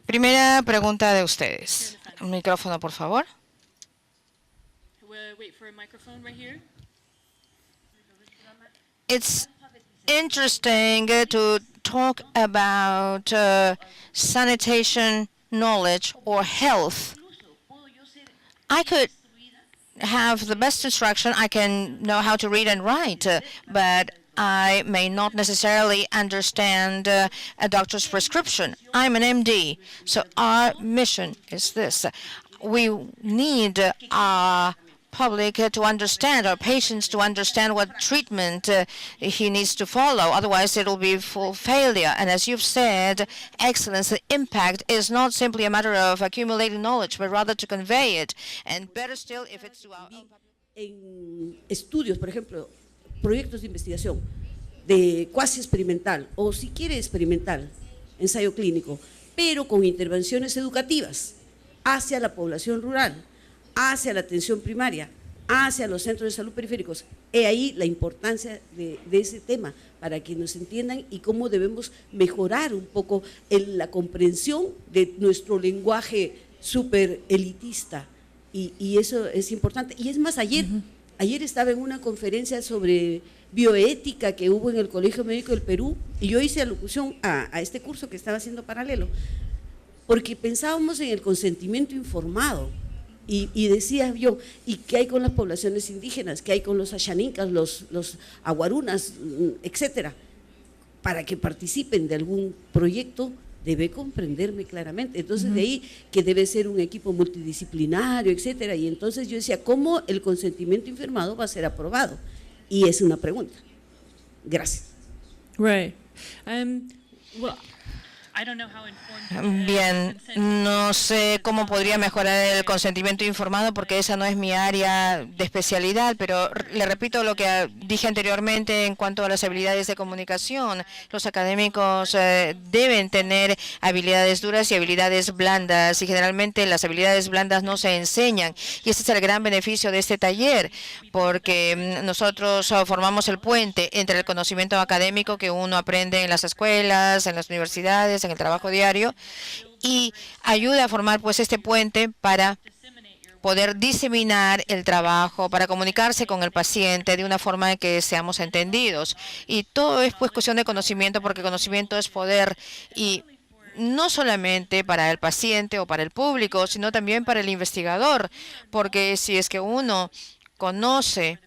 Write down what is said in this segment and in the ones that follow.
Primera pregunta de ustedes. Un micrófono, por favor. It's interesting to talk about sanitation knowledge or health. I could have the best instruction. I can know how to read and write, but I may not necessarily understand a doctor's prescription. I'm an MD, so our mission is this. We need our public to understand, our patients to understand what treatment he needs to follow. Otherwise, it will be full failure. And as you've said, excellence, the impact is not simply a matter of accumulating knowledge, but rather to convey it. And better still, if it's to our own. En estudios, por ejemplo, proyectos de investigación de cuasi experimental o si quiere experimental, ensayo clínico, pero con intervenciones educativas hacia la población rural, hacia la atención primaria, hacia los centros de salud periféricos. He ahí la importancia de ese tema para que nos entiendan y cómo debemos mejorar un poco la comprensión de nuestro lenguaje súper elitista y eso es importante. Y es más, ayer estaba en una conferencia sobre bioética que hubo en el Colegio Médico del Perú y yo hice alusión a este curso que estaba haciendo paralelo, porque pensábamos en el consentimiento informado. Y decía yo, ¿y qué hay con las poblaciones indígenas? ¿Qué hay con los ashaninkas, los aguarunas, etcétera? Para que participen de algún proyecto, debe comprenderme claramente. Entonces, de ahí que debe ser un equipo multidisciplinario, etcétera. Y entonces yo decía, ¿cómo el consentimiento informado va a ser aprobado? Y es una pregunta. Gracias. Right. Bien, no sé cómo podría mejorar el consentimiento informado porque esa no es mi área de especialidad, pero le repito lo que dije anteriormente en cuanto a las habilidades de comunicación. Los académicos deben tener habilidades duras y habilidades blandas y generalmente las habilidades blandas no se enseñan y ese es el gran beneficio de este taller porque nosotros formamos el puente entre el conocimiento académico que uno aprende en las escuelas, en las universidades, en el trabajo diario y ayuda a formar pues este puente para poder diseminar el trabajo, para comunicarse con el paciente de una forma en que seamos entendidos. Y todo es pues cuestión de conocimiento porque conocimiento es poder y no solamente para el paciente o para el público, sino también para el investigador, porque si es que uno conoce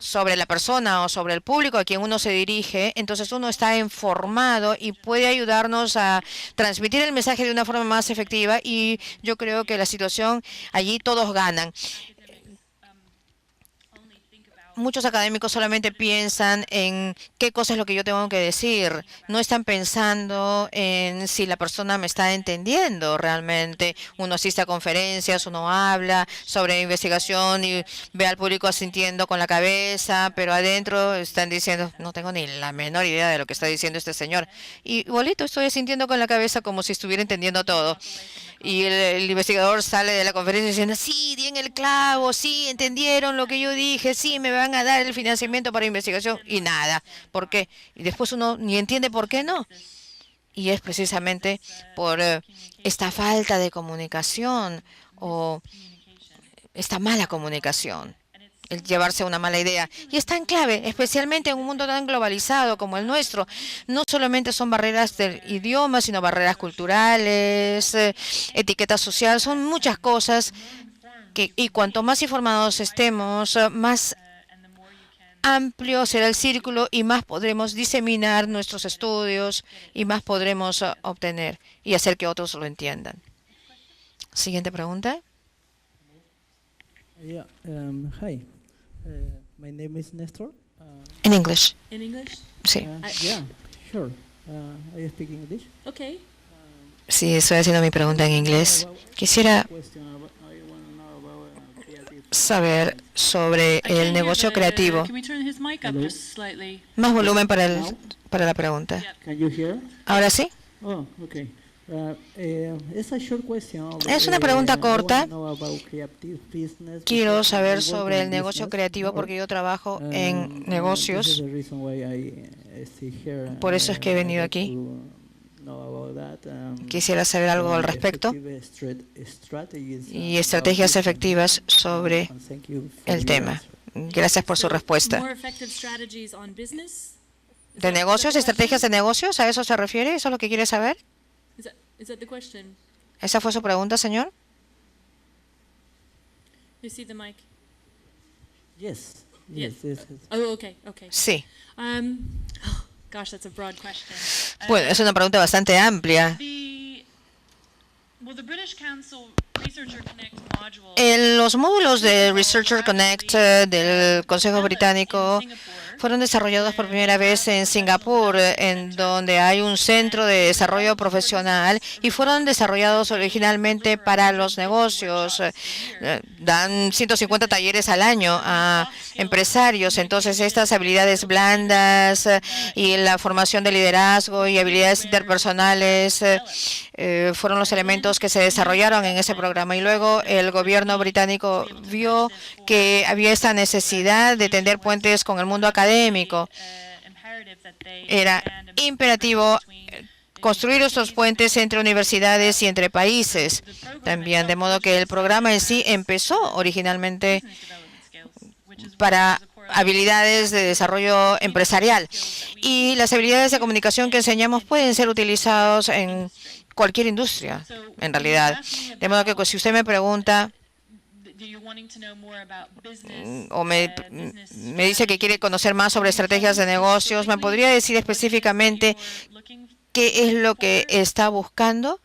sobre la persona o sobre el público a quien uno se dirige, entonces uno está informado y puede ayudarnos a transmitir el mensaje de una forma más efectiva y yo creo que la situación allí todos ganan. Muchos académicos solamente piensan en qué cosa es lo que yo tengo que decir. No están pensando en si la persona me está entendiendo realmente. Uno asiste a conferencias, uno habla sobre investigación y ve al público asintiendo con la cabeza, pero adentro están diciendo, no tengo ni la menor idea de lo que está diciendo este señor. Y igualito estoy asintiendo con la cabeza como si estuviera entendiendo todo. Y el investigador sale de la conferencia diciendo, sí, di en el clavo, sí, entendieron lo que yo dije, sí, me van a dar el financiamiento para investigación y nada. ¿Por qué? Y después uno ni entiende por qué no. Y es precisamente por esta falta de comunicación o esta mala comunicación. El llevarse una mala idea. Y es tan clave, especialmente en un mundo tan globalizado como el nuestro. No solamente son barreras del idioma, sino barreras culturales, etiqueta social, son muchas cosas y cuanto más informados estemos, más amplio será el círculo y más podremos diseminar nuestros estudios y más podremos obtener y hacer que otros lo entiendan. Siguiente pregunta. Yeah, hi. My name is Nestor. In English. In English? Sí. Yeah, sure. Are you speaking English? Okay. Sí, estoy haciendo mi pregunta en inglés. Quisiera saber sobre el negocio creativo. Más volumen para la pregunta. Can you hear? ¿Ahora sí? Oh, okay. Es una pregunta corta. Quiero saber sobre el negocio creativo porque yo trabajo en negocios. Por eso es que he venido aquí. Quisiera saber algo al respecto y estrategias efectivas sobre el tema. Gracias por su respuesta. ¿De negocios? ¿Estrategias de negocios? ¿A eso se refiere? ¿Eso es lo que quiere saber? ¿Esa fue su pregunta, señor? You see the mic? Yes. Oh, okay. Sí. Gosh, that's a broad question. Bueno, es una pregunta bastante amplia. The British Council Researcher Connect module Los módulos de Researcher Connect del Consejo Británico fueron desarrollados por primera vez en Singapur, en donde hay un centro de desarrollo profesional, y fueron desarrollados originalmente para los negocios. Dan 150 talleres al año a empresarios. Entonces, estas habilidades blandas y la formación de liderazgo y habilidades interpersonales fueron los elementos que se desarrollaron en ese programa. Y luego el gobierno británico vio que había esta necesidad de tender puentes con el mundo académico. Era imperativo construir estos puentes entre universidades y entre países también, de modo que el programa en sí empezó originalmente para habilidades de desarrollo empresarial, y las habilidades de comunicación que enseñamos pueden ser utilizados en cualquier industria, en realidad. De modo que si usted me pregunta o me dice que quiere conocer más sobre estrategias de negocios, ¿me podría decir específicamente qué es lo que está buscando?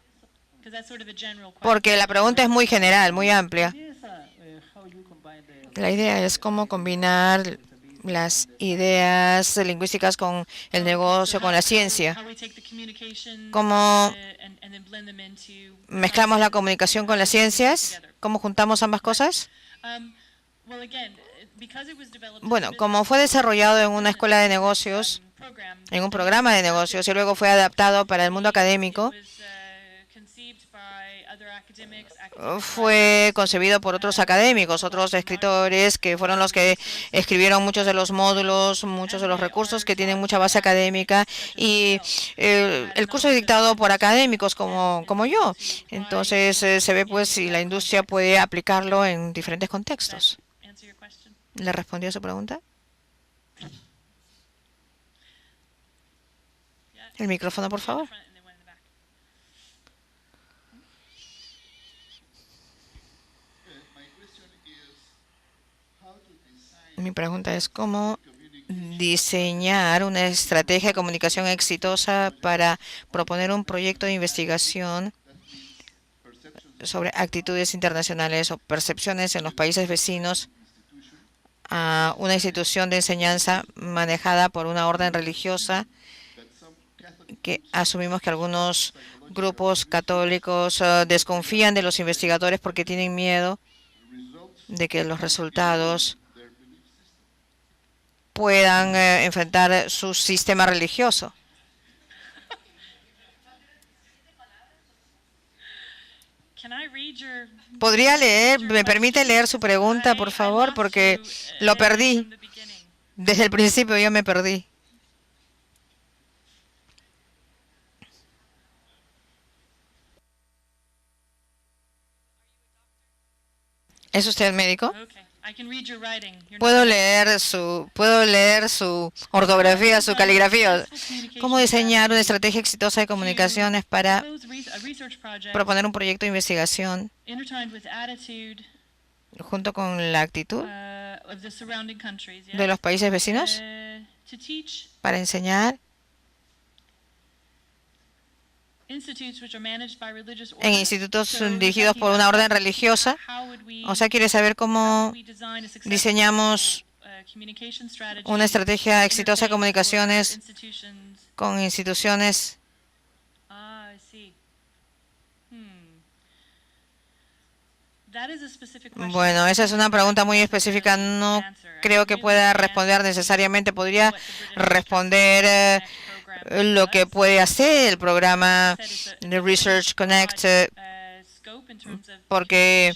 Porque la pregunta es muy general, muy amplia. La idea es cómo combinar las ideas lingüísticas con el negocio, con la ciencia. Cómo mezclamos la comunicación con las ciencias, cómo juntamos ambas cosas. Bueno, como fue desarrollado en una escuela de negocios, en un programa de negocios, y luego fue adaptado para el mundo académico, fue concebido por otros académicos, otros escritores, que fueron los que escribieron muchos de los módulos, muchos de los recursos que tienen mucha base académica, y el curso es dictado por académicos como yo. Entonces se ve pues si la industria puede aplicarlo en diferentes contextos. ¿Le respondió a su pregunta? El micrófono, por favor. Mi pregunta es cómo diseñar una estrategia de comunicación exitosa para proponer un proyecto de investigación sobre actitudes internacionales o percepciones en los países vecinos a una institución de enseñanza manejada por una orden religiosa, que asumimos que algunos grupos católicos desconfían de los investigadores porque tienen miedo de que los resultados puedan enfrentar su sistema religioso. ¿Podría leer? ¿Me permite leer su pregunta, por favor? Porque lo perdí. Desde el principio yo me perdí. ¿Es usted médico? Puedo leer su ortografía, su caligrafía. ¿Cómo diseñar una estrategia exitosa de comunicaciones para proponer un proyecto de investigación junto con la actitud de los países vecinos para enseñar en institutos dirigidos por una orden religiosa? O sea, quiere saber cómo diseñamos una estrategia exitosa de comunicaciones con instituciones. Bueno, esa es una pregunta muy específica. No creo que pueda responder necesariamente. Podría responder lo que puede hacer el programa de Research Connect, porque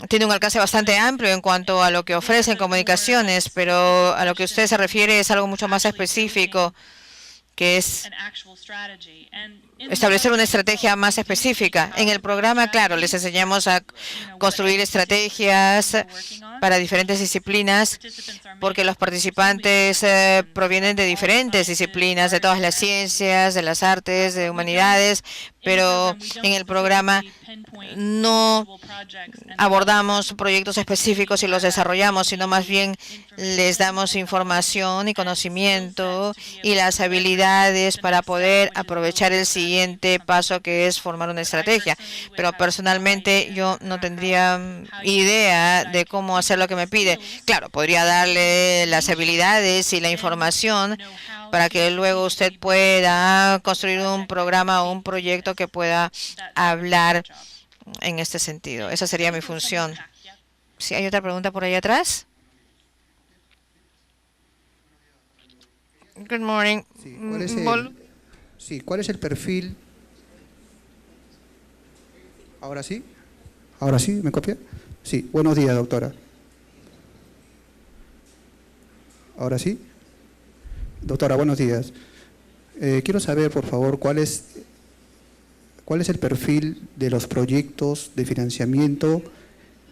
tiene un alcance bastante amplio en cuanto a lo que ofrece en comunicaciones, pero a lo que usted se refiere es algo mucho más específico, que es an actual strategy. And in the establecer una program, estrategia más específica. En el programa, claro, les enseñamos a construir estrategias para diferentes disciplinas, porque los participantes provienen de diferentes disciplinas, de todas las ciencias, de las artes, de humanidades, pero en el programa no abordamos proyectos específicos y los desarrollamos, sino más bien les damos información y conocimiento y las habilidades para poder aprovechar el siguiente paso, que es formar una estrategia. Pero personalmente yo no tendría idea de cómo hacer lo que me pide. Claro, podría darle las habilidades y la información para que luego usted pueda construir un programa o un proyecto que pueda hablar en este sentido. Esa sería mi función. ¿Sí hay otra pregunta por ahí atrás? Good morning. ¿Cuál es el perfil? ¿Ahora sí? ¿Ahora sí? ¿Me copia? Sí. Buenos días, doctora. ¿Ahora sí? Doctora, buenos días. Quiero saber, por favor, ¿cuál es el perfil de los proyectos de financiamiento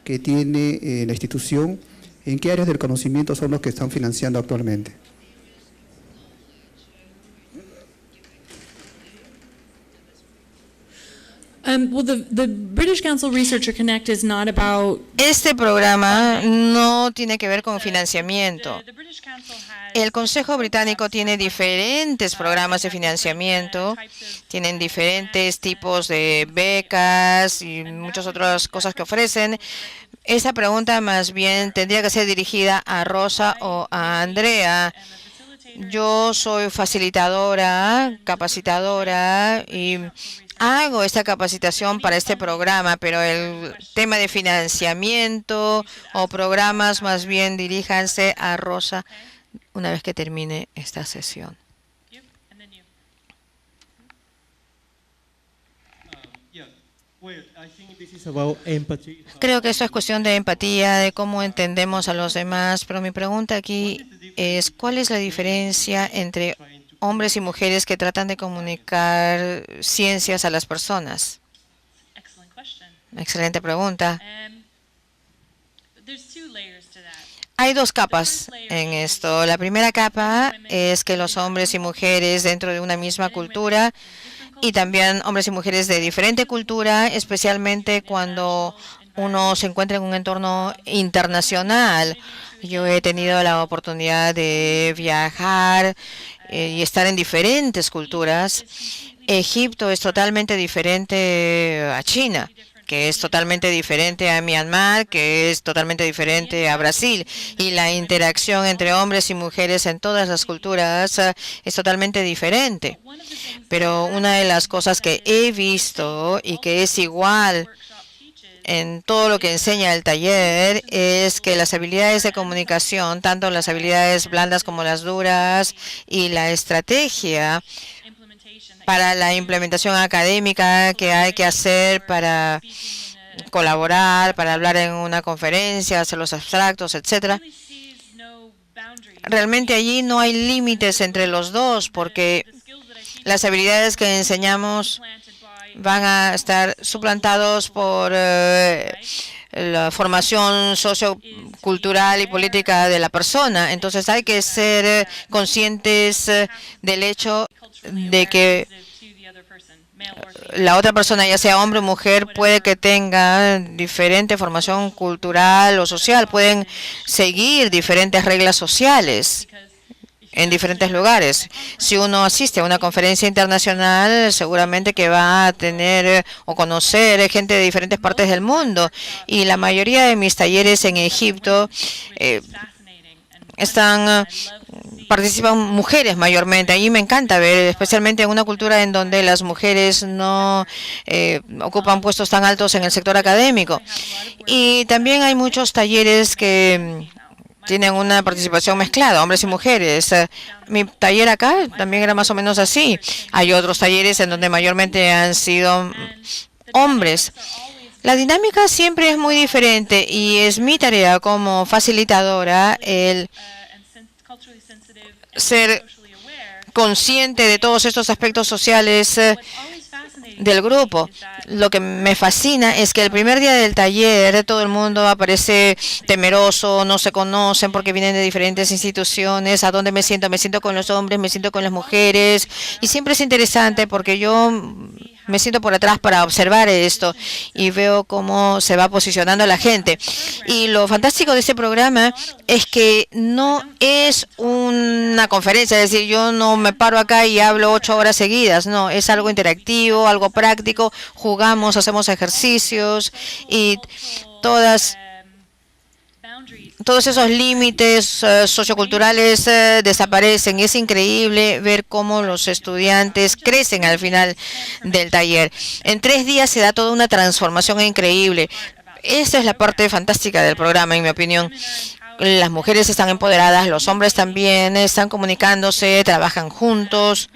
que tiene la institución? ¿En qué áreas del conocimiento son los que están financiando actualmente? Well, the British Council Researcher Connect is not about. Este programa no tiene que ver con financiamiento. The British Council has El Consejo Británico tiene diferentes programas de financiamiento, tienen diferentes tipos de becas y muchas otras cosas que ofrecen. Esa pregunta más bien tendría que ser dirigida a Rosa o a Andrea. Yo soy facilitadora, capacitadora y hago esta capacitación para este programa, pero el tema de financiamiento o programas más bien diríjanse a Rosa una vez que termine esta sesión. you and then you. Creo que esto es cuestión de empatía, de cómo entendemos a los demás, pero mi pregunta aquí es, ¿cuál es la diferencia entre hombres y mujeres que tratan de comunicar ciencias a las personas? Excellent question. Excelente pregunta. There's two layers to that. Hay dos capas en esto. La primera capa es que los hombres y mujeres dentro de una misma cultura y también hombres y mujeres de diferente cultura, especialmente cuando uno se encuentra en un entorno internacional. Yo he tenido la oportunidad de viajar y estar en diferentes culturas. Egipto es totalmente diferente a China, que es totalmente diferente a Myanmar, que es totalmente diferente a Brasil. Y la interacción entre hombres y mujeres en todas las culturas es totalmente diferente. Pero una de las cosas que he visto y que es igual en todo lo que enseña el taller es que las habilidades de comunicación, tanto las habilidades blandas como las duras y la estrategia para la implementación académica que hay que hacer para colaborar, para hablar en una conferencia, hacer los abstractos, etcétera. Realmente allí no hay límites entre los dos, porque las habilidades que enseñamos van a estar suplantados por la formación sociocultural y política de la persona. Entonces hay que ser conscientes del hecho de que la otra persona, ya sea hombre o mujer, puede que tenga diferente formación cultural o social, pueden seguir diferentes reglas sociales en diferentes lugares. Si uno asiste a una conferencia internacional, seguramente que va a tener o conocer gente de diferentes partes del mundo. Y la mayoría de mis talleres en Egipto participan mujeres mayormente. Ahí me encanta ver, especialmente en una cultura en donde las mujeres no ocupan puestos tan altos en el sector académico. Y también hay muchos talleres que tienen una participación mezclada, hombres y mujeres. Mi taller acá también era más o menos así. Hay otros talleres en donde mayormente han sido hombres. La dinámica siempre es muy diferente y es mi tarea como facilitadora el ser consciente de todos estos aspectos sociales del grupo. Lo que me fascina es que el primer día del taller todo el mundo aparece temeroso, no se conocen porque vienen de diferentes instituciones. ¿A dónde me siento? Me siento con los hombres, me siento con las mujeres. Y siempre es interesante porque yo me siento por atrás para observar esto y veo cómo se va posicionando la gente. Y lo fantástico de este programa es que no es una conferencia, es decir, yo no me paro acá y hablo 8 horas seguidas, no, es algo interactivo, algo práctico, jugamos, hacemos ejercicios y todos esos límites socioculturales desaparecen. Es increíble ver cómo los estudiantes crecen al final del taller. En 3 días se da toda una transformación increíble. Esa es la parte fantástica del programa, en mi opinión. Las mujeres están empoderadas, los hombres también están comunicándose, trabajan juntos.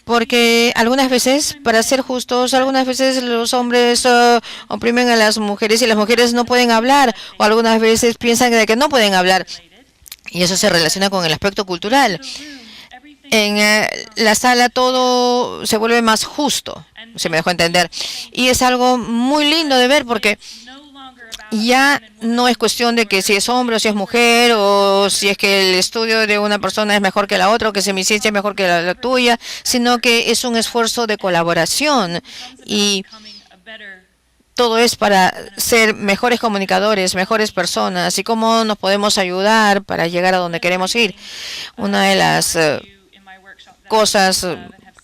Porque algunas veces, para ser justos, algunas veces los hombres oprimen a las mujeres y las mujeres no pueden hablar, o algunas veces piensan que no pueden hablar. Y eso se relaciona con el aspecto cultural. En la sala todo se vuelve más justo, se me dejó entender. Y es algo muy lindo de ver porque ya no es cuestión de que si es hombre o si es mujer, o si es que el estudio de una persona es mejor que la otra, o que si mi ciencia es mejor que la tuya, sino que es un esfuerzo de colaboración y todo es para ser mejores comunicadores, mejores personas y cómo nos podemos ayudar para llegar a donde queremos ir. Una de las cosas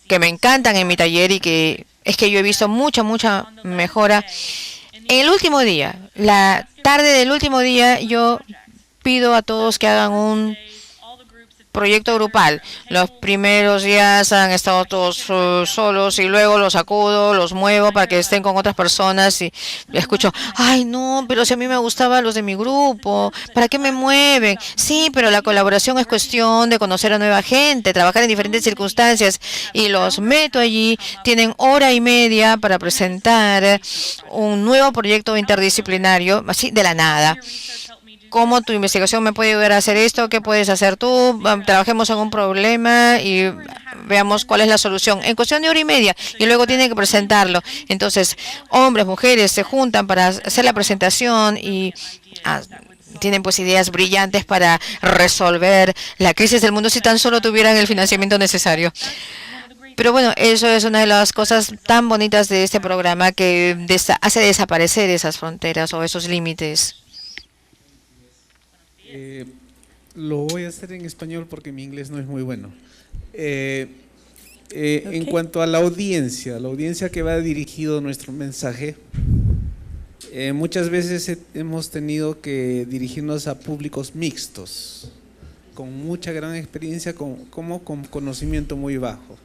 que me encantan en mi taller y que es que yo he visto mucha mejora. En el último día, la tarde del último día, yo pido a todos que hagan un proyecto grupal. Los primeros días han estado todos solos y luego los sacudo, los muevo para que estén con otras personas y escucho, ay no, pero si a mí me gustaban los de mi grupo, ¿para qué me mueven? Sí, pero la colaboración es cuestión de conocer a nueva gente, trabajar en diferentes circunstancias y los meto allí, tienen 1 hora y media para presentar un nuevo proyecto interdisciplinario, así de la nada. ¿Cómo tu investigación me puede ayudar a hacer esto? ¿Qué puedes hacer tú? Trabajemos en un problema y veamos cuál es la solución. En cuestión de 1 hora y media. Y luego tienen que presentarlo. Entonces, hombres, mujeres se juntan para hacer la presentación y tienen pues ideas brillantes para resolver la crisis del mundo si tan solo tuvieran el financiamiento necesario. Pero bueno, eso es una de las cosas tan bonitas de este programa que hace desaparecer esas fronteras o esos límites. Lo voy a hacer en español porque mi inglés no es muy bueno. En cuanto a la audiencia que va dirigido nuestro mensaje, muchas veces hemos tenido que dirigirnos a públicos mixtos, con mucha gran experiencia, como con conocimiento muy bajo.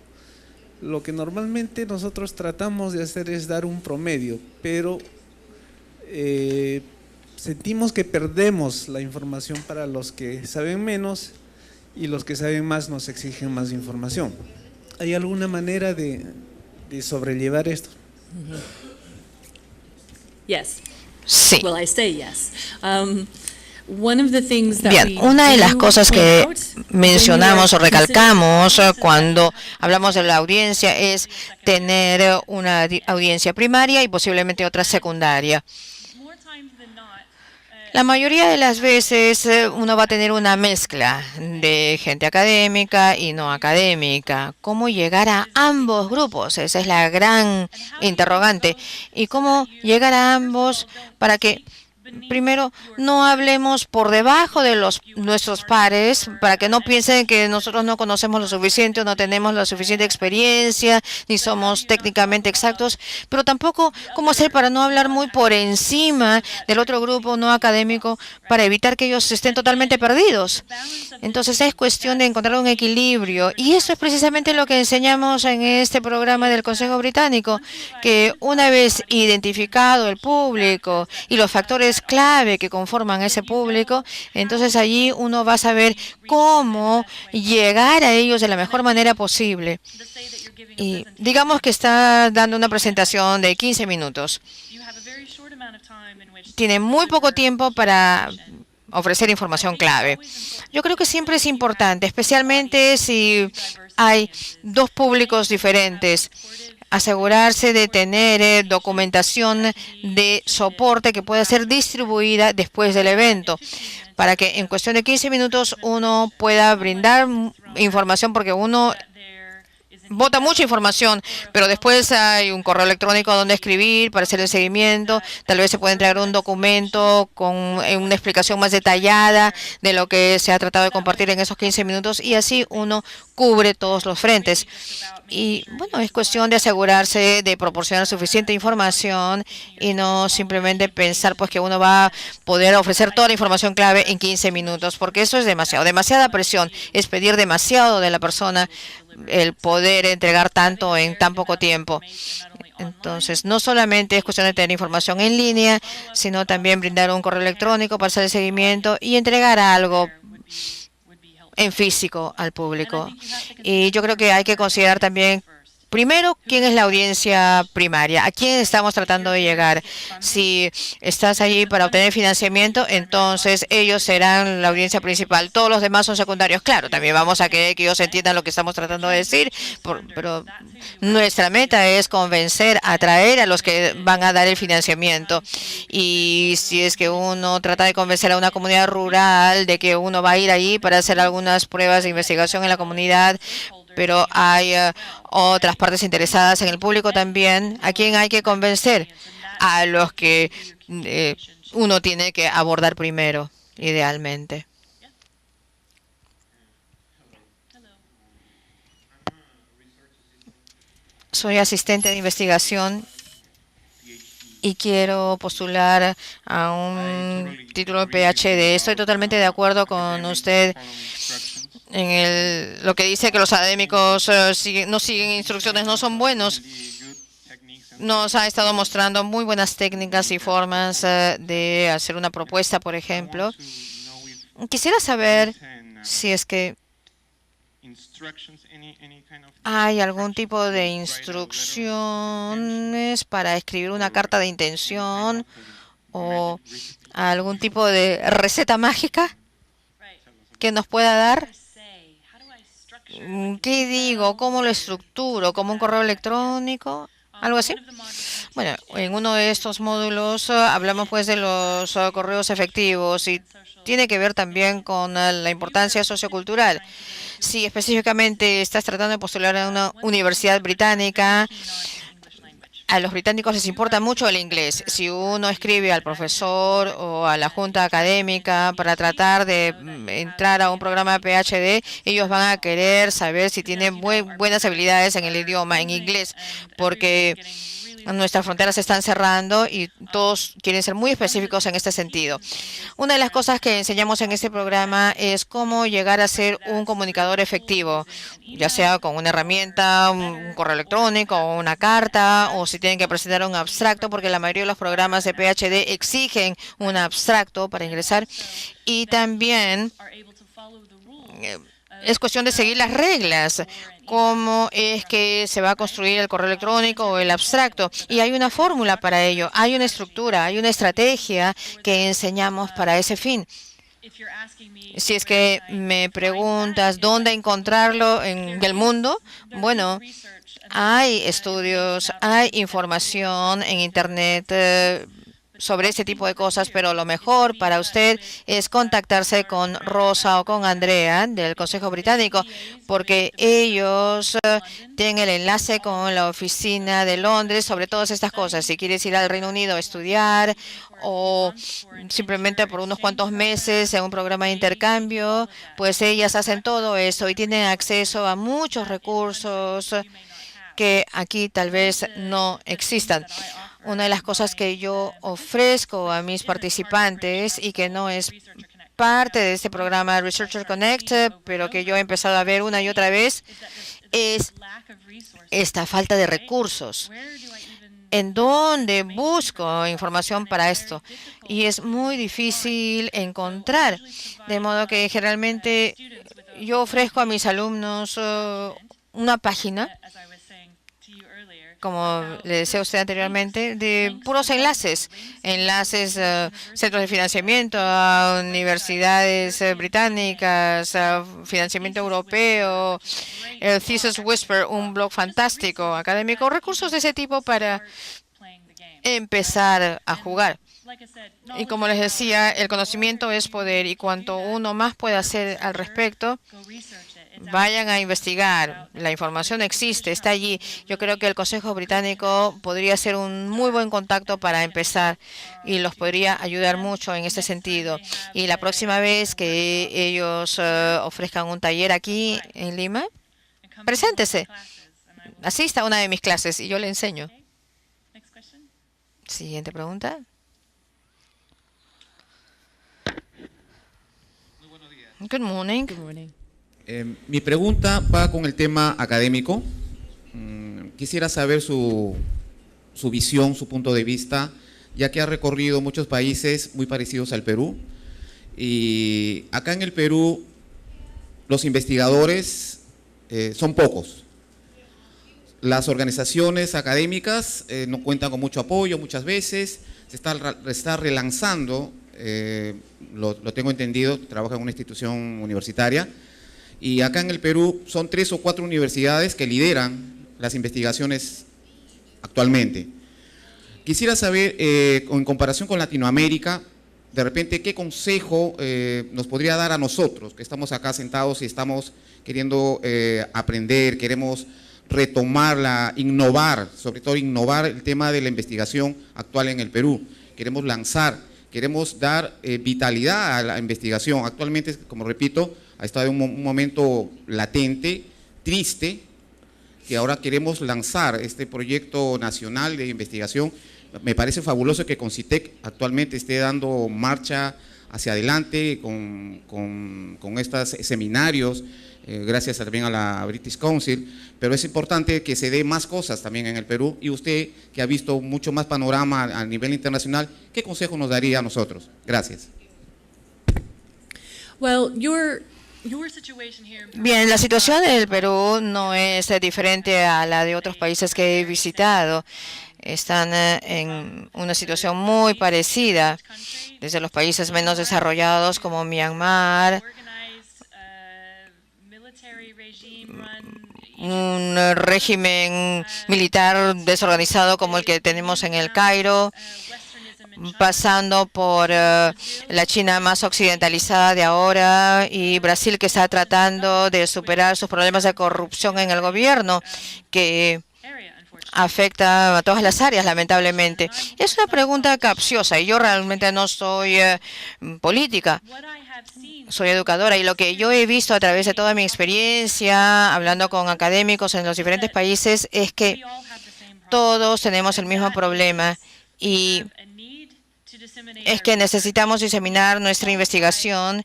Lo que normalmente nosotros tratamos de hacer es dar un promedio, pero sentimos que perdemos la información para los que saben menos y los que saben más nos exigen más información. ¿Hay alguna manera de sobrellevar esto? Yes. Sí. Well, I say yes. One of the things that Bien, we una de las do cosas que point out mencionamos o when we are recalcamos considering cuando hablamos de la audiencia es tener una audiencia primaria y posiblemente otra secundaria. La mayoría de las veces uno va a tener una mezcla de gente académica y no académica. ¿Cómo llegar a ambos grupos? Esa es la gran interrogante. ¿Y cómo llegar a ambos para que primero no hablemos por debajo de nuestros pares, para que no piensen que nosotros no conocemos lo suficiente o no tenemos la suficiente experiencia, ni somos técnicamente exactos, pero tampoco cómo hacer para no hablar muy por encima del otro grupo no académico para evitar que ellos estén totalmente perdidos? Entonces es cuestión de encontrar un equilibrio y eso es precisamente lo que enseñamos en este programa del Consejo Británico, que una vez identificado el público y los factores clave que conforman ese público, entonces allí uno va a saber cómo llegar a ellos de la mejor manera posible. Y digamos que está dando una presentación de 15 minutos. Tiene muy poco tiempo para ofrecer información clave. Yo creo que siempre es importante, especialmente si hay dos públicos diferentes, asegurarse de tener documentación de soporte que pueda ser distribuida después del evento, para que en cuestión de 15 minutos uno pueda brindar información, porque uno bota mucha información, pero después hay un correo electrónico donde escribir para hacer el seguimiento. Tal vez se puede entregar un documento con una explicación más detallada de lo que se ha tratado de compartir en esos 15 minutos, y así uno cubre todos los frentes. Y bueno, es cuestión de asegurarse de proporcionar suficiente información y no simplemente pensar pues que uno va a poder ofrecer toda la información clave en 15 minutos, porque eso es demasiada presión, es pedir demasiado de la persona el poder entregar tanto en tan poco tiempo. Entonces, no solamente es cuestión de tener información en línea, sino también brindar un correo electrónico para hacer el seguimiento y entregar algo en físico al público. Y yo creo que hay que considerar también, primero, quién es la audiencia primaria, a quién estamos tratando de llegar. Si estás allí para obtener financiamiento, entonces ellos serán la audiencia principal. Todos los demás son secundarios. Claro, también vamos a querer que ellos entiendan lo que estamos tratando de decir, pero nuestra meta es convencer, atraer a los que van a dar el financiamiento. Y si es que uno trata de convencer a una comunidad rural de que uno va a ir ahí para hacer algunas pruebas de investigación en la comunidad, pero hay otras partes interesadas en el público también, ¿a quién hay que convencer? A los que uno tiene que abordar primero, idealmente. Soy asistente de investigación y quiero postular a un título de PhD. Estoy totalmente de acuerdo con usted en lo que dice que los académicos no siguen instrucciones, no son buenos. Nos ha estado mostrando muy buenas técnicas y formas de hacer una propuesta, por ejemplo. Quisiera saber si es que hay algún tipo de instrucciones para escribir una carta de intención o algún tipo de receta mágica que nos pueda dar. ¿Qué digo? ¿Cómo lo estructuro? ¿Como un correo electrónico? ¿Algo así? Bueno, en uno de estos módulos hablamos pues de los correos efectivos y tiene que ver también con la importancia sociocultural. Si específicamente estás tratando de postular a una universidad británica, a los británicos les importa mucho el inglés. Si uno escribe al profesor o a la junta académica para tratar de entrar a un programa de PhD, ellos van a querer saber si tienen buenas habilidades en el idioma, en inglés, porque nuestras fronteras se están cerrando y todos quieren ser muy específicos en este sentido. Una de las cosas que enseñamos en este programa es cómo llegar a ser un comunicador efectivo, ya sea con una herramienta, un correo electrónico, o una carta, o si tienen que presentar un abstracto, porque la mayoría de los programas de PhD exigen un abstracto para ingresar. Y también es cuestión de seguir las reglas. Cómo es que se va a construir el correo electrónico o el abstracto. Y hay una fórmula para ello, hay una estructura, hay una estrategia que enseñamos para ese fin. Si es que me preguntas dónde encontrarlo en el mundo, bueno, hay estudios, hay información en Internet sobre este tipo de cosas, pero lo mejor para usted es contactarse con Rosa o con Andrea del Consejo Británico, porque ellos tienen el enlace con la oficina de Londres sobre todas estas cosas. Si quieres ir al Reino Unido a estudiar o simplemente por unos cuantos meses en un programa de intercambio, pues ellas hacen todo eso y tienen acceso a muchos recursos que aquí tal vez no existan. Una de las cosas que yo ofrezco a mis participantes y que no es parte de este programa Researcher Connect, pero que yo he empezado a ver una y otra vez, es esta falta de recursos. ¿En dónde busco información para esto? Y es muy difícil encontrar. De modo que generalmente yo ofrezco a mis alumnos una página, como le decía usted anteriormente, de puros enlaces, centros de financiamiento a universidades británicas, a financiamiento europeo, el Thesis Whisper, un blog fantástico académico, recursos de ese tipo para empezar a jugar. Y como les decía, el conocimiento es poder y cuanto uno más pueda hacer al respecto, vayan a investigar. La información existe, está allí. Yo creo que el Consejo Británico podría ser un muy buen contacto para empezar y los podría ayudar mucho en ese sentido. Y la próxima vez que ellos ofrezcan un taller aquí en Lima, preséntese. Asista a una de mis clases y yo le enseño. Siguiente pregunta. Good morning. Good morning. Mi pregunta va con el tema académico. Quisiera saber su visión, su punto de vista, ya que ha recorrido muchos países muy parecidos al Perú. Y acá en el Perú, los investigadores son pocos. Las organizaciones académicas no cuentan con mucho apoyo muchas veces. Se está relanzando, lo tengo entendido, trabaja en una institución universitaria. Y acá en el Perú son 3 o 4 universidades que lideran las investigaciones actualmente. Quisiera saber, en comparación con Latinoamérica, de repente, ¿qué consejo nos podría dar a nosotros que estamos acá sentados y estamos queriendo aprender, queremos retomarla, innovar, sobre todo innovar el tema de la investigación actual en el Perú? Queremos lanzar, queremos dar vitalidad a la investigación. Actualmente, como repito, ha estado en un momento latente, triste, que ahora queremos lanzar este proyecto nacional de investigación. Me parece fabuloso que Concitec actualmente esté dando marcha hacia adelante con estos seminarios, gracias también a la British Council, pero es importante que se dé más cosas también en el Perú. Y usted, que ha visto mucho más panorama a nivel internacional, ¿qué consejo nos daría a nosotros? Gracias. Well, your Bien, la situación en el Perú no es diferente a la de otros países que he visitado. Están en una situación muy parecida, desde los países menos desarrollados como Myanmar, un régimen militar desorganizado como el que tenemos en el Cairo, pasando por la China más occidentalizada de ahora y Brasil, que está tratando de superar sus problemas de corrupción en el gobierno, que afecta a todas las áreas, lamentablemente. Es una pregunta capciosa y yo realmente no soy política. Soy educadora y lo que yo he visto a través de toda mi experiencia, hablando con académicos en los diferentes países, es que todos tenemos el mismo problema y es que necesitamos diseminar nuestra investigación.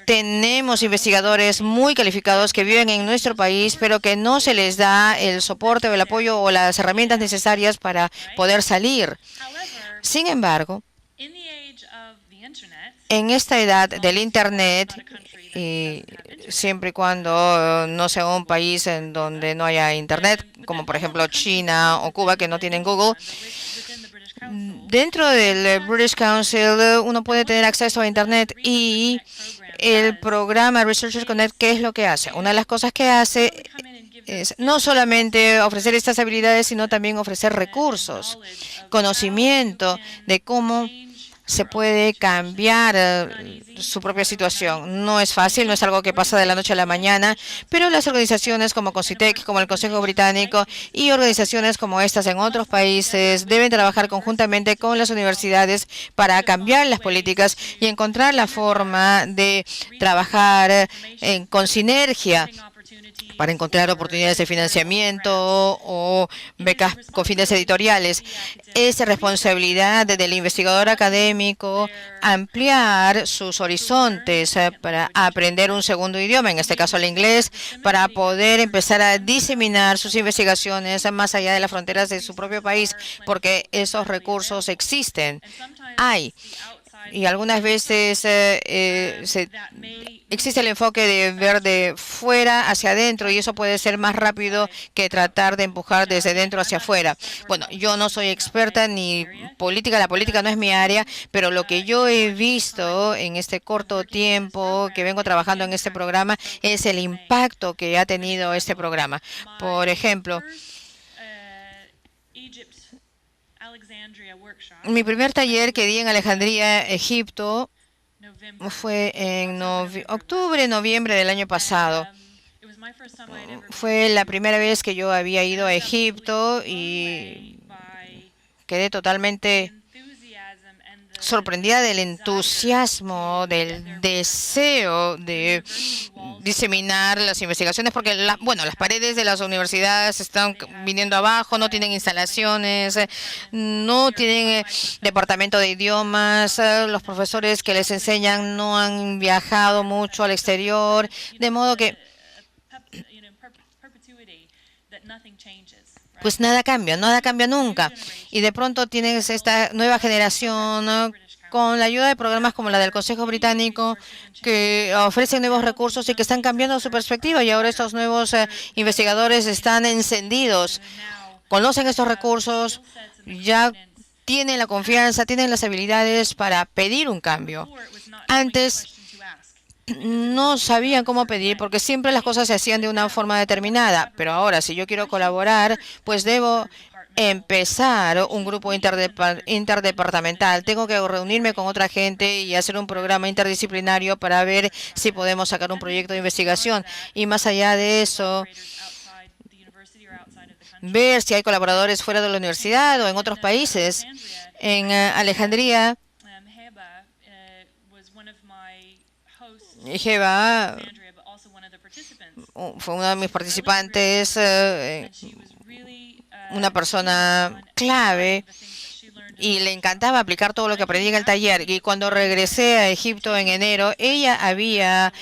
Tenemos investigadores muy calificados que viven en nuestro país, pero que no se les da el soporte o el apoyo o las herramientas necesarias para poder salir. Sin embargo, en esta edad del Internet, y siempre y cuando no sea un país en donde no haya Internet, como por ejemplo China o Cuba, que no tienen Google, dentro del British Council uno puede tener acceso a Internet y el programa Researchers Connect, ¿qué es lo que hace? Una de las cosas que hace es no solamente ofrecer estas habilidades, sino también ofrecer recursos, conocimiento de cómo se puede cambiar su propia situación. No es fácil, no es algo que pasa de la noche a la mañana, pero las organizaciones como Concitec, como el Consejo Británico y organizaciones como estas en otros países deben trabajar conjuntamente con las universidades para cambiar las políticas y encontrar la forma de trabajar con sinergia para encontrar oportunidades de financiamiento o becas con fines editoriales. Es responsabilidad del investigador académico ampliar sus horizontes para aprender un segundo idioma, en este caso el inglés, para poder empezar a diseminar sus investigaciones más allá de las fronteras de su propio país, porque esos recursos existen. Hay. y algunas veces existe el enfoque de ver de fuera hacia adentro y eso puede ser más rápido que tratar de empujar desde dentro hacia afuera. Bueno, yo no soy experta ni política, la política no es mi área, pero lo que yo he visto en este corto tiempo que vengo trabajando en este programa es el impacto que ha tenido este programa. Por ejemplo, mi primer taller que di en Alejandría, Egipto, fue en octubre, noviembre del año pasado. Fue la primera vez que yo había ido a Egipto y quedé totalmente sorprendida del entusiasmo, del deseo de diseminar las investigaciones, porque las paredes de las universidades están viniendo abajo, no tienen instalaciones, no tienen departamento de idiomas, los profesores que les enseñan no han viajado mucho al exterior, de modo que pues nada cambia nunca. Y de pronto tienes esta nueva generación, ¿no?, con la ayuda de programas como la del Consejo Británico, que ofrecen nuevos recursos y que están cambiando su perspectiva. Y ahora estos nuevos investigadores están encendidos, conocen estos recursos, ya tienen la confianza, tienen las habilidades para pedir un cambio. Antes no sabían cómo pedir porque siempre las cosas se hacían de una forma determinada, pero ahora si yo quiero colaborar, pues debo empezar un grupo interdepartamental. Tengo que reunirme con otra gente y hacer un programa interdisciplinario para ver si podemos sacar un proyecto de investigación. Y más allá de eso, ver si hay colaboradores fuera de la universidad o en otros países. En Alejandría, Jeva fue uno de mis participantes, una persona clave, y le encantaba aplicar todo lo que aprendí en el taller. Y cuando regresé a Egipto en enero, ella había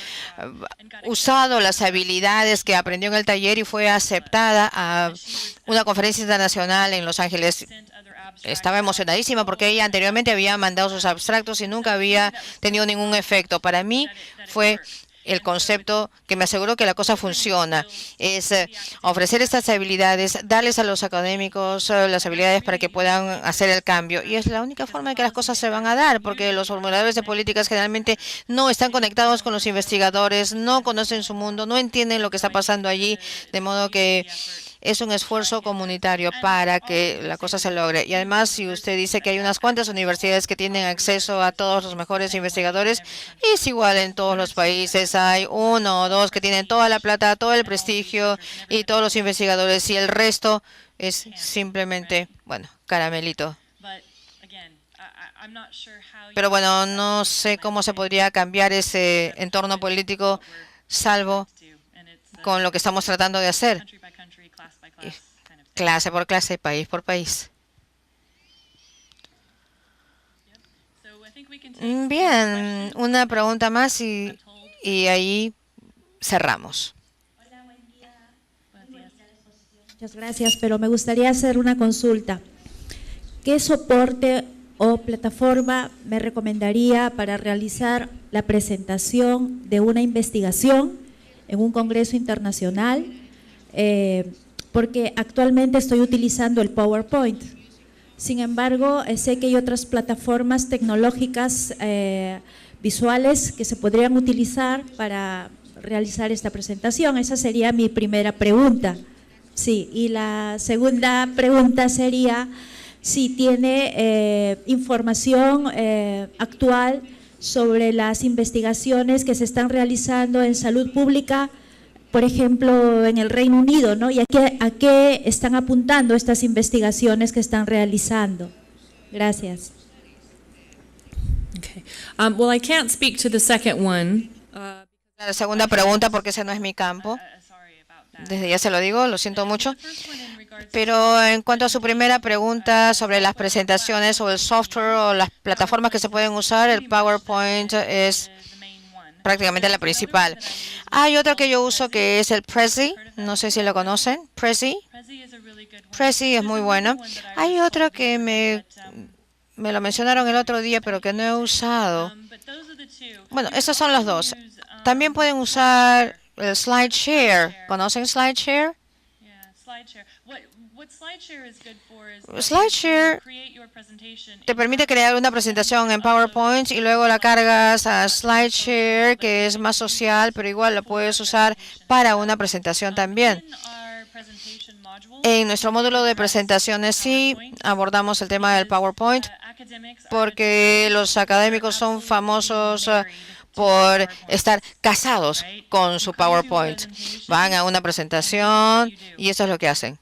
usado las habilidades que aprendió en el taller y fue aceptada a una conferencia internacional en Los Ángeles. Estaba emocionadísima porque ella anteriormente había mandado sus abstractos y nunca había tenido ningún efecto. Para mí fue el concepto que me aseguró que la cosa funciona. Es ofrecer estas habilidades, darles a los académicos las habilidades para que puedan hacer el cambio. Y es la única forma en que las cosas se van a dar, porque los formuladores de políticas generalmente no están conectados con los investigadores, no conocen su mundo, no entienden lo que está pasando allí, de modo que es un esfuerzo comunitario para que la cosa se logre. Y además, si usted dice que hay unas cuantas universidades que tienen acceso a todos los mejores investigadores, es igual en todos los países. Hay uno o dos que tienen toda la plata, todo el prestigio y todos los investigadores, y el resto es simplemente, caramelito. Pero bueno, no sé cómo se podría cambiar ese entorno político, salvo con lo que estamos tratando de hacer. Clase por clase, país por país. Bien, una pregunta más y ahí cerramos. Muchas gracias, pero me gustaría hacer una consulta. ¿Qué soporte o plataforma me recomendaría para realizar la presentación de una investigación en un congreso internacional? Porque actualmente estoy utilizando el PowerPoint. Sin embargo, sé que hay otras plataformas tecnológicas visuales que se podrían utilizar para realizar esta presentación. Esa sería mi primera pregunta. Sí, y la segunda pregunta sería si tiene información actual sobre las investigaciones que se están realizando en salud pública, por ejemplo, en el Reino Unido, ¿no? ¿Y a qué están apuntando estas investigaciones que están realizando? Gracias. Okay. Well, I can't speak to the second one. La segunda pregunta, porque ese no es mi campo. Desde ya se lo digo, lo siento mucho. Pero en cuanto a su primera pregunta sobre las presentaciones o el software o las plataformas que se pueden usar, el PowerPoint es prácticamente la principal. Hay otro que yo uso que es el Prezi, no sé si lo conocen. Prezi es muy bueno. Hay otro que me lo mencionaron el otro día, pero que no he usado. Bueno, esos son los dos. También pueden usar el SlideShare. ¿Conocen SlideShare? SlideShare te permite crear una presentación en PowerPoint y luego la cargas a SlideShare, que es más social, pero igual lo puedes usar para una presentación también. En nuestro módulo de presentaciones sí abordamos el tema del PowerPoint, porque los académicos son famosos por estar casados con su PowerPoint. Van a una presentación y eso es lo que hacen.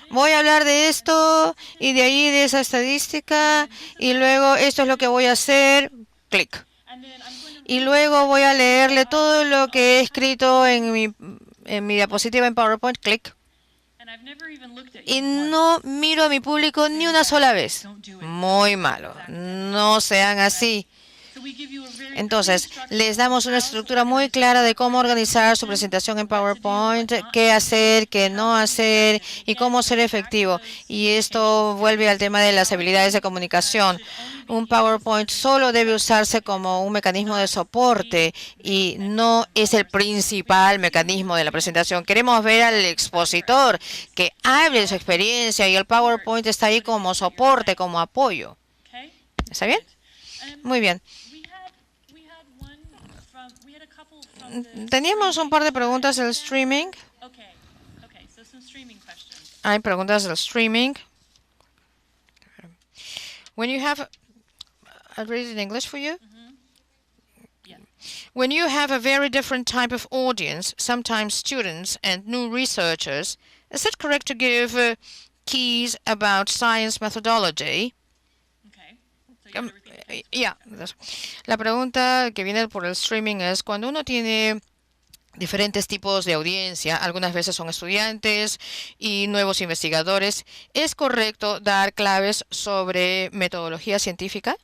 Voy a hablar de esto y de ahí de esa estadística y luego esto es lo que voy a hacer, clic. Y luego voy a leerle todo lo que he escrito en mi diapositiva en PowerPoint, clic. Y no miro a mi público ni una sola vez. Muy malo. No sean así. Entonces, les damos una estructura muy clara de cómo organizar su presentación en PowerPoint, qué hacer, qué no hacer y cómo ser efectivo. Y esto vuelve al tema de las habilidades de comunicación. Un PowerPoint solo debe usarse como un mecanismo de soporte y no es el principal mecanismo de la presentación. Queremos ver al expositor que hable de su experiencia y el PowerPoint está ahí como soporte, como apoyo. ¿Está bien? Muy bien. Teníamos un par de preguntas del streaming. Hay preguntas del streaming. When you have, I'll read it in English for you. When you have a very different type of audience, sometimes students and new researchers, is it correct to give keys about science methodology? La pregunta que viene por el streaming es, cuando uno tiene diferentes tipos de audiencia, algunas veces son estudiantes y nuevos investigadores, ¿es correcto dar claves sobre metodología científica?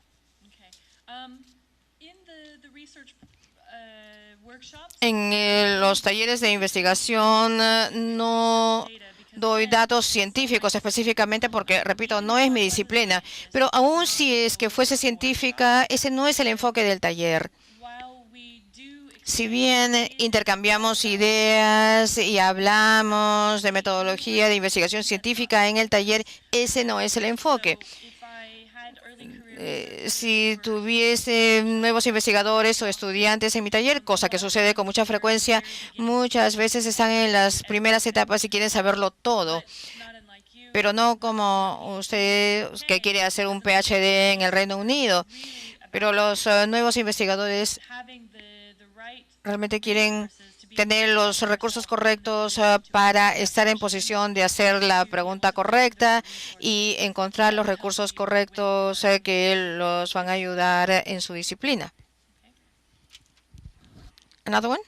En los talleres de investigación no doy datos científicos específicamente porque, repito, no es mi disciplina, pero aún si es que fuese científica, ese no es el enfoque del taller. Si bien intercambiamos ideas y hablamos de metodología de investigación científica en el taller, ese no es el enfoque. Si tuviese nuevos investigadores o estudiantes en mi taller, cosa que sucede con mucha frecuencia, muchas veces están en las primeras etapas y quieren saberlo todo, pero no como usted que quiere hacer un PhD en el Reino Unido. Pero los nuevos investigadores realmente quieren tener los recursos correctos para estar en posición de hacer la pregunta correcta y encontrar los recursos correctos que los van a ayudar en su disciplina. Another one?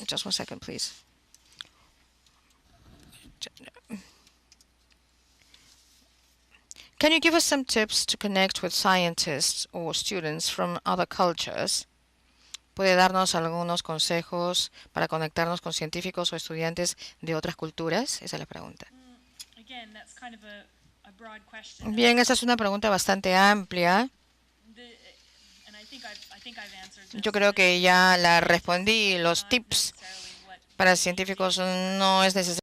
Just 1 second, please. Can you give us some tips to connect with scientists or students from other cultures? ¿Puede darnos algunos consejos para conectarnos con científicos o estudiantes de otras culturas? Esa es la pregunta. Bien, esa es una pregunta bastante amplia. Yo creo que ya la respondí. Los tips para científicos no es necesario